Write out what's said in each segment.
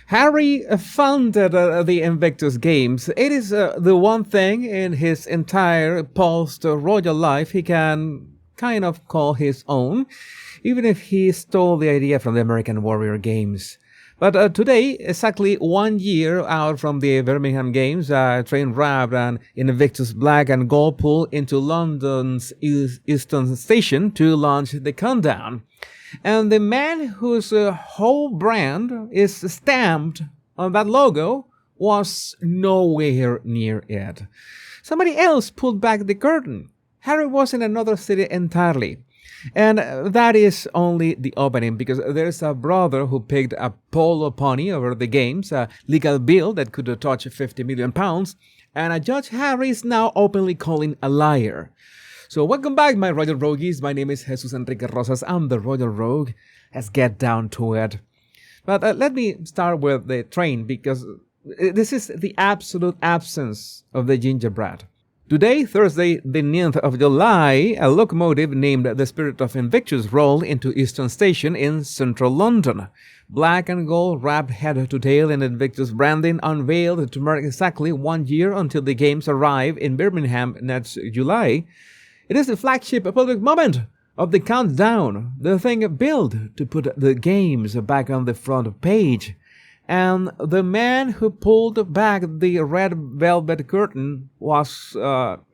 Harry founded the Invictus Games. It is the one thing in his entire post-royal life he can kind of call his own, even if he stole the idea from the American Warrior Games. But today, exactly 1 year out from the Birmingham Games, a train wrapped an Invictus black and gold pulled into London's Euston Station to launch the countdown. And the man whose whole brand is stamped on that logo was nowhere near it. Somebody else pulled back the curtain. Harry was in another city entirely. And that is only the opening, because there's a brother who picked a polo pony over the games, a legal bill that could touch £50 million, and a Judge Harry is now openly calling a liar. So welcome back, my Royal Rogues. My name is Jesus Enrique Rosas. I'm the Royal Rogue. Let's get down to it. But let me start with the train, because this is the absolute absence of the gingerbread. Today, Thursday, the 9th of July, a locomotive named the Spirit of Invictus rolled into Euston Station in central London. Black and gold wrapped head to tail in Invictus branding unveiled to mark exactly 1 year until the games arrive in Birmingham next July. It is the flagship public moment of the countdown, the thing built to put the games back on the front page. And the man who pulled back the red velvet curtain was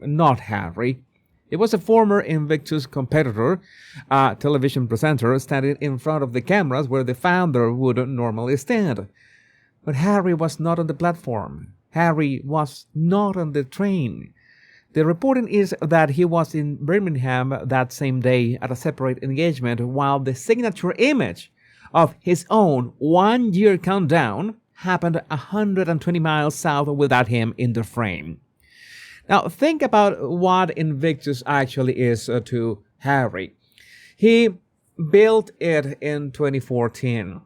not Harry. It was a former Invictus competitor, a television presenter standing in front of the cameras where the founder would normally stand. But Harry was not on the platform. Harry was not on the train. The reporting is that he was in Birmingham that same day at a separate engagement, while the signature image of his own 1 year countdown happened 120 miles south without him in the frame. Now think about what Invictus actually is to Harry. He built it in 2014.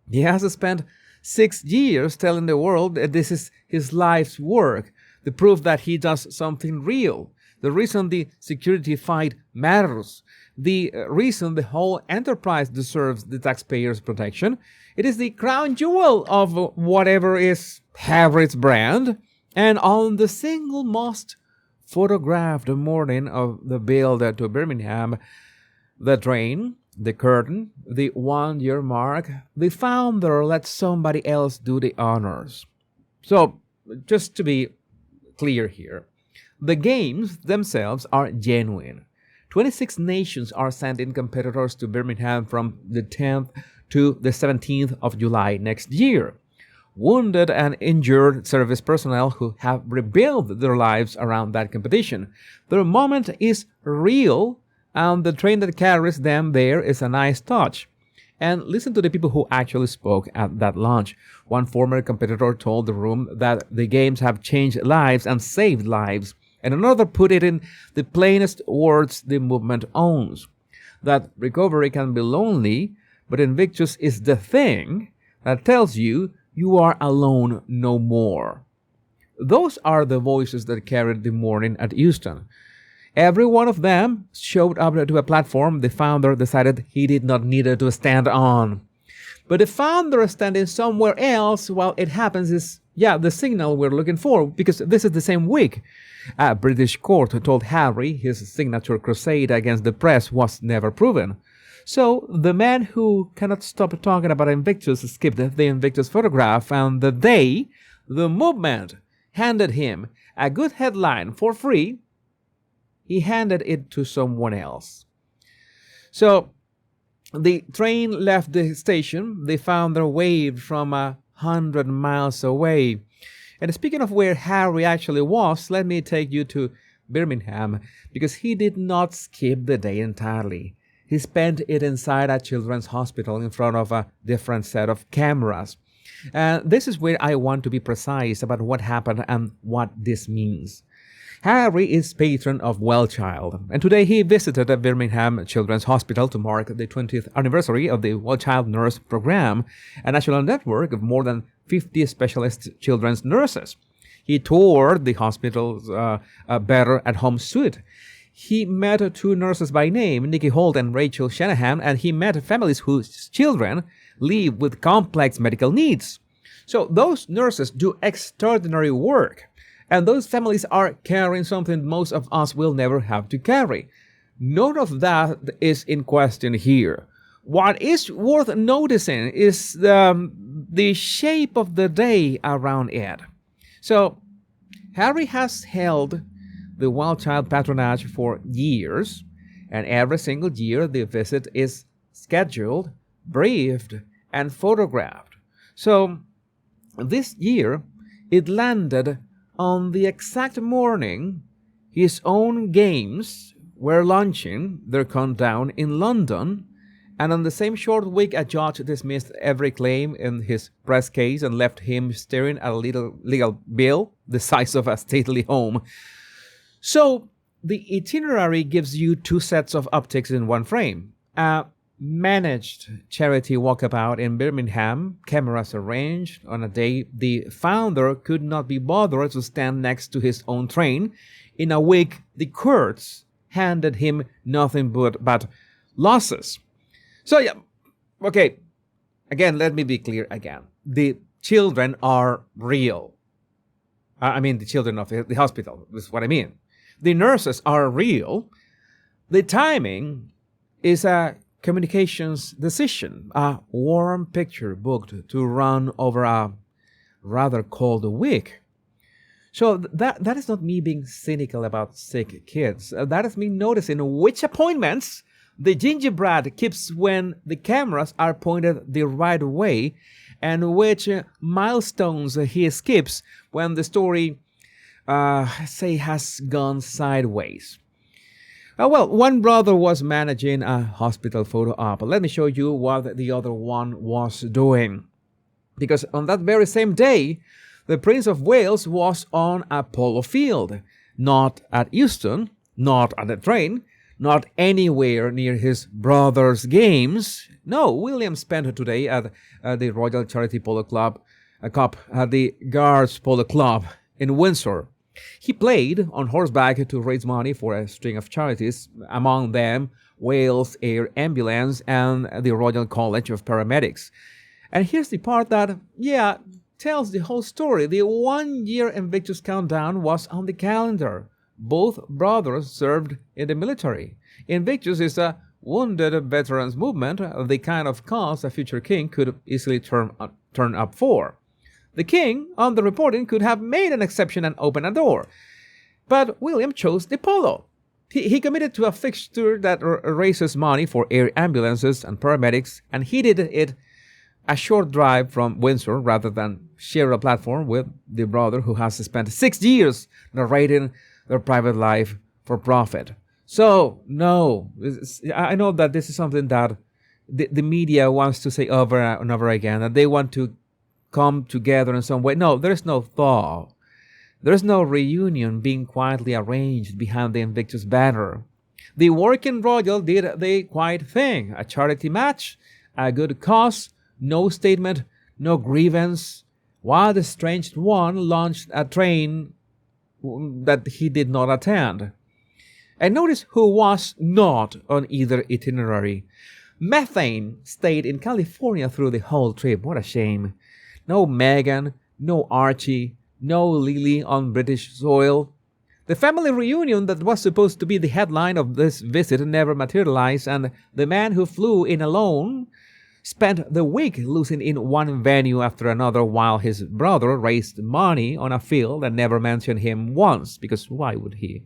He has spent 6 years telling the world that this is his life's work, the proof that he does something real, the reason the security fight matters, the reason the whole enterprise deserves the taxpayers' protection. It is the crown jewel of whatever is Harry's brand. And on the single most photographed morning of the build to Birmingham, the train, the curtain, the 1 year mark, the founder let somebody else do the honors. So, just to be clear here, the games themselves are genuine. 26 nations are sending competitors to Birmingham from the 10th to the 17th of July next year. Wounded and injured service personnel who have rebuilt their lives around that competition. Their moment is real, and the train that carries them there is a nice touch. And listen to the people who actually spoke at that launch. One former competitor told the room that the games have changed lives and saved lives. And another put it in the plainest words the movement owns, that recovery can be lonely, but Invictus is the thing that tells you you are alone no more. Those are the voices that carried the morning at Euston. Every one of them showed up to a platform the founder decided he did not need to stand on. But the founder standing somewhere else while it happens is, the signal we're looking for, because this is the same week. A British court told Harry his signature crusade against the press was never proven. So the man who cannot stop talking about Invictus skipped the Invictus photograph, and the day the movement handed him a good headline for free, he handed it to someone else. So the train left the station. The founder waved from 100 miles away. And speaking of where Harry actually was, let me take you to Birmingham, because he did not skip the day entirely. He spent it inside a children's hospital in front of a different set of cameras. And this is where I want to be precise about what happened and what this means. Harry is patron of Wellchild, and today he visited a Birmingham Children's Hospital to mark the 20th anniversary of the Wellchild Nurse Program, a national network of more than 50 specialist children's nurses. He toured the hospital's Better at Home suite. He met two nurses by name, Nikki Holt and Rachel Shanahan, and he met families whose children live with complex medical needs. So those nurses do extraordinary work, and those families are carrying something most of us will never have to carry. None of that is in question here. What is worth noticing is the shape of the day around it. So Harry has held the Wild Child patronage for years, and every single year the visit is scheduled, briefed, and photographed. So this year it landed on the exact morning his own games were launching their countdown in London, and on the same short week a judge dismissed every claim in his press case and left him staring at a little legal bill the size of a stately home. So the itinerary gives you two sets of optics in one frame. A managed charity walkabout in Birmingham, cameras arranged on a day the founder could not be bothered to stand next to his own train. In a week, the courts handed him nothing but losses. So yeah, okay, again, let me be clear again. The children are real. I mean, the children of the hospital, is what I mean. The nurses are real. The timing is a communications decision, a warm picture booked to run over a rather cold week. So that is not me being cynical about sick kids. That is me noticing which appointments the gingerbread keeps when the cameras are pointed the right way, and which milestones he skips when the story, has gone sideways. Well, one brother was managing a hospital photo op. Let me show you what the other one was doing. Because on that very same day, the Prince of Wales was on a polo field, not at Euston, not at the train, not anywhere near his brother's games. No, William spent today at the Royal Charity Polo Club, Cup at the Guards Polo Club in Windsor. He played on horseback to raise money for a string of charities, among them Wales Air Ambulance and the Royal College of Paramedics. And here's the part that, tells the whole story. The 1 year Invictus countdown was on the calendar. Both brothers served in the military. Invictus is a wounded veterans movement, the kind of cause a future king could easily turn up for. The king, on the reporting, could have made an exception and opened a door. But William chose the polo. He committed to a fixture that raises money for air ambulances and paramedics, and he did it a short drive from Windsor rather than share a platform with the brother who has spent 6 years narrating their private life for profit. So, no, I know that this is something that the media wants to say over and over again, that they want to come together in some way. No, there's no thaw. There's no reunion being quietly arranged behind the Invictus banner. The working royal did the quiet thing, a charity match, a good cause, no statement, no grievance, while the estranged one launched a train that he did not attend. And notice who was not on either itinerary. Methane stayed in California through the whole trip. What a shame. No Meghan, no Archie, no Lily on British soil. The family reunion that was supposed to be the headline of this visit never materialized, and the man who flew in alone spent the week losing in one venue after another while his brother raised money on a field and never mentioned him once, because why would he?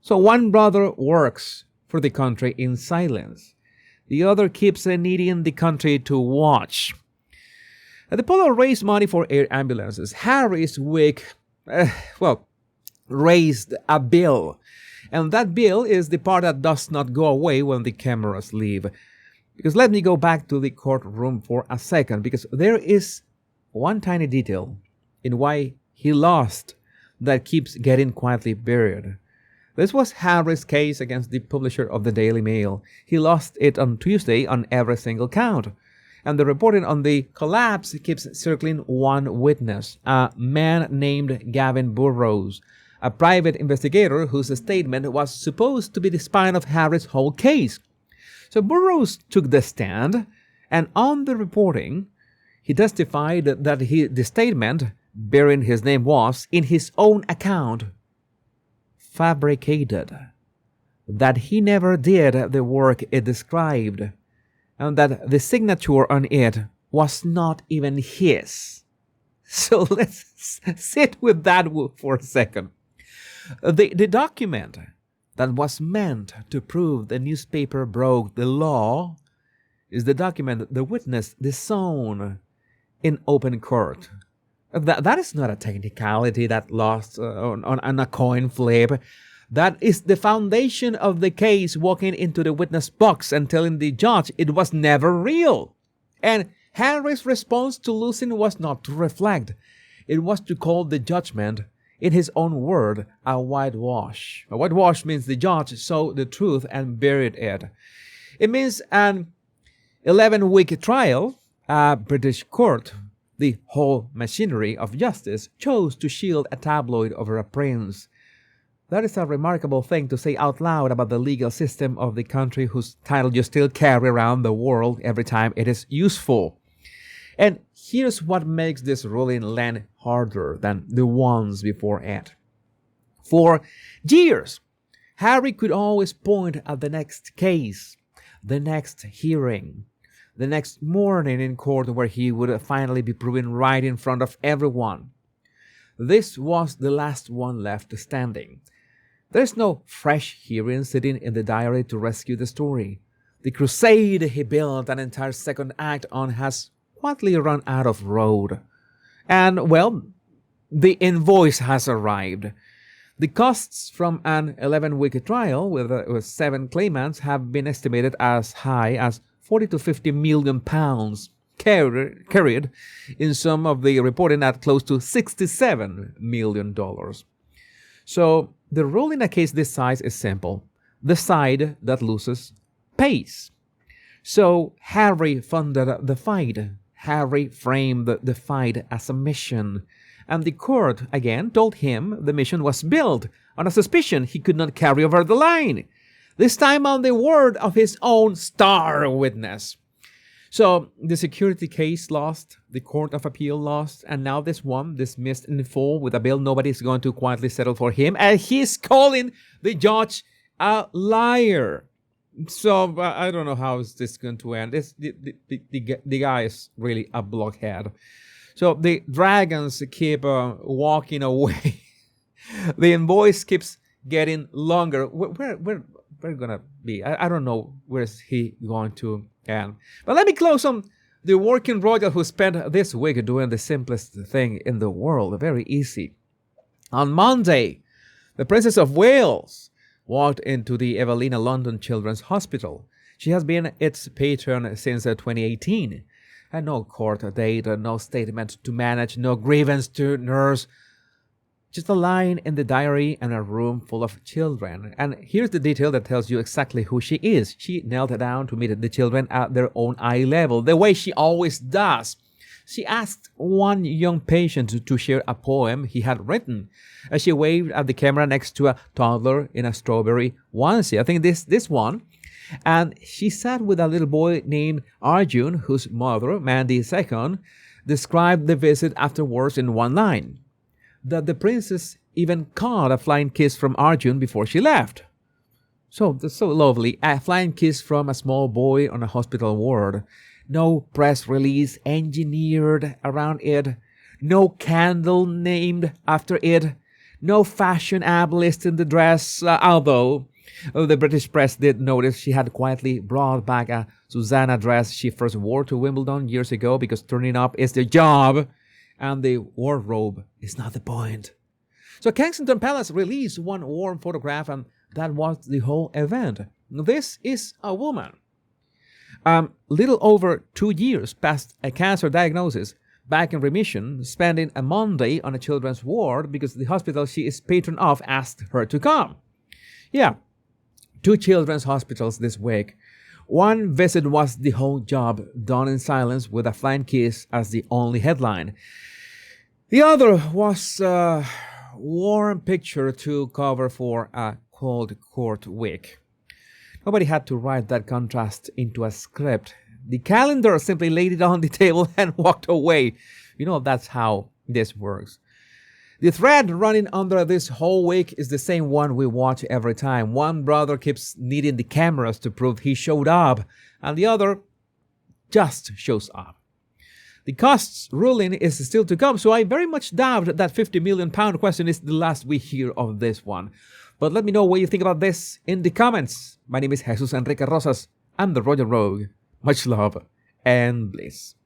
So one brother works for the country in silence. The other keeps needing the country to watch. The polo raised money for air ambulances. Harry's week, raised a bill. And that bill is the part that does not go away when the cameras leave. Because let me go back to the courtroom for a second, because there is one tiny detail in why he lost that keeps getting quietly buried. This was Harry's case against the publisher of the Daily Mail. He lost it on Tuesday on every single count. And the reporting on the collapse keeps circling one witness, a man named Gavin Burrows, a private investigator whose statement was supposed to be the spine of Harry's whole case. So Burrows took the stand, and on the reporting, He testified that the statement bearing his name was, in his own account, fabricated, that he never did the work it described, and that the signature on it was not even his. So let's sit with that for a second. The document that was meant to prove the newspaper broke the law is the document the witness disowned in open court. That is not a technicality that lost on a coin flip. That is the foundation of the case, walking into the witness box and telling the judge it was never real. And Henry's response to losing was not to reflect. It was to call the judgment, in his own word, a whitewash. A whitewash means the judge saw the truth and buried it. It means an 11-week trial. A British court, the whole machinery of justice, chose to shield a tabloid over a prince. That is a remarkable thing to say out loud about the legal system of the country whose title you still carry around the world every time it is useful. And here's what makes this ruling land harder than the ones before it. For years, Harry could always point at the next case, the next hearing, the next morning in court where he would finally be proven right in front of everyone. This was the last one left standing. There's no fresh hearing sitting in the diary to rescue the story. The crusade he built an entire second act on has quietly run out of road. And, well, the invoice has arrived. The costs from an 11-week trial with 7 claimants have been estimated as high as 40 to 50 million pounds, carried in some of the reporting at close to $67 million. So the rule in a case this size is simple. The side that loses pays. So Harry funded the fight. Harry framed the fight as a mission. And the court, again, told him the mission was built on a suspicion he could not carry over the line. This time on the word of his own star witness. So the security case lost, the Court of Appeal lost, and now this one dismissed in full with a bill nobody's going to quietly settle for him. And he's calling the judge a liar. So I don't know how is this going to end. The guy is really a blockhead. So the dragons keep walking away. The invoice keeps getting longer. We're gonna be. I don't know where is he going to end. But let me close on the working royal who spent this week doing the simplest thing in the world. Very easy. On Monday, the Princess of Wales walked into the Evelina London Children's Hospital. She has been its patron since 2018. And no court date, no statement to manage, no grievance to nurse. Just a line in the diary and a room full of children. And here's the detail that tells you exactly who she is. She knelt down to meet the children at their own eye level, the way she always does. She asked one young patient to share a poem he had written. As she waved at the camera next to a toddler in a strawberry onesie. I think this one. And she sat with a little boy named Arjun, whose mother, Mandy II, described the visit afterwards in one line. That the princess even caught a flying kiss from Arjun before she left. So, that's so lovely. A flying kiss from a small boy on a hospital ward. No press release engineered around it. No candle named after it. No fashion ab list in the dress, although the British press did notice she had quietly brought back a Susanna dress she first wore to Wimbledon years ago because turning up is the job and the wardrobe is not the point. So Kensington Palace released one warm photograph and that was the whole event. This is a woman. Little over 2 years past a cancer diagnosis, back in remission, spending a Monday on a children's ward because the hospital she is patron of asked her to come. Yeah, 2 children's hospitals this week. One visit was the whole job done in silence with a flying kiss as the only headline. The other was a warm picture to cover for a cold court week. Nobody had to write that contrast into a script. The calendar simply laid it on the table and walked away. That's how this works. The thread running under this whole week is the same one we watch every time. One brother keeps needing the cameras to prove he showed up, and the other just shows up. The costs ruling is still to come, so I very much doubt that £50 million question is the last we hear of this one. But let me know what you think about this in the comments. My name is Jesus Enrique Rosas. I'm the Royal Rogue. Much love and bliss.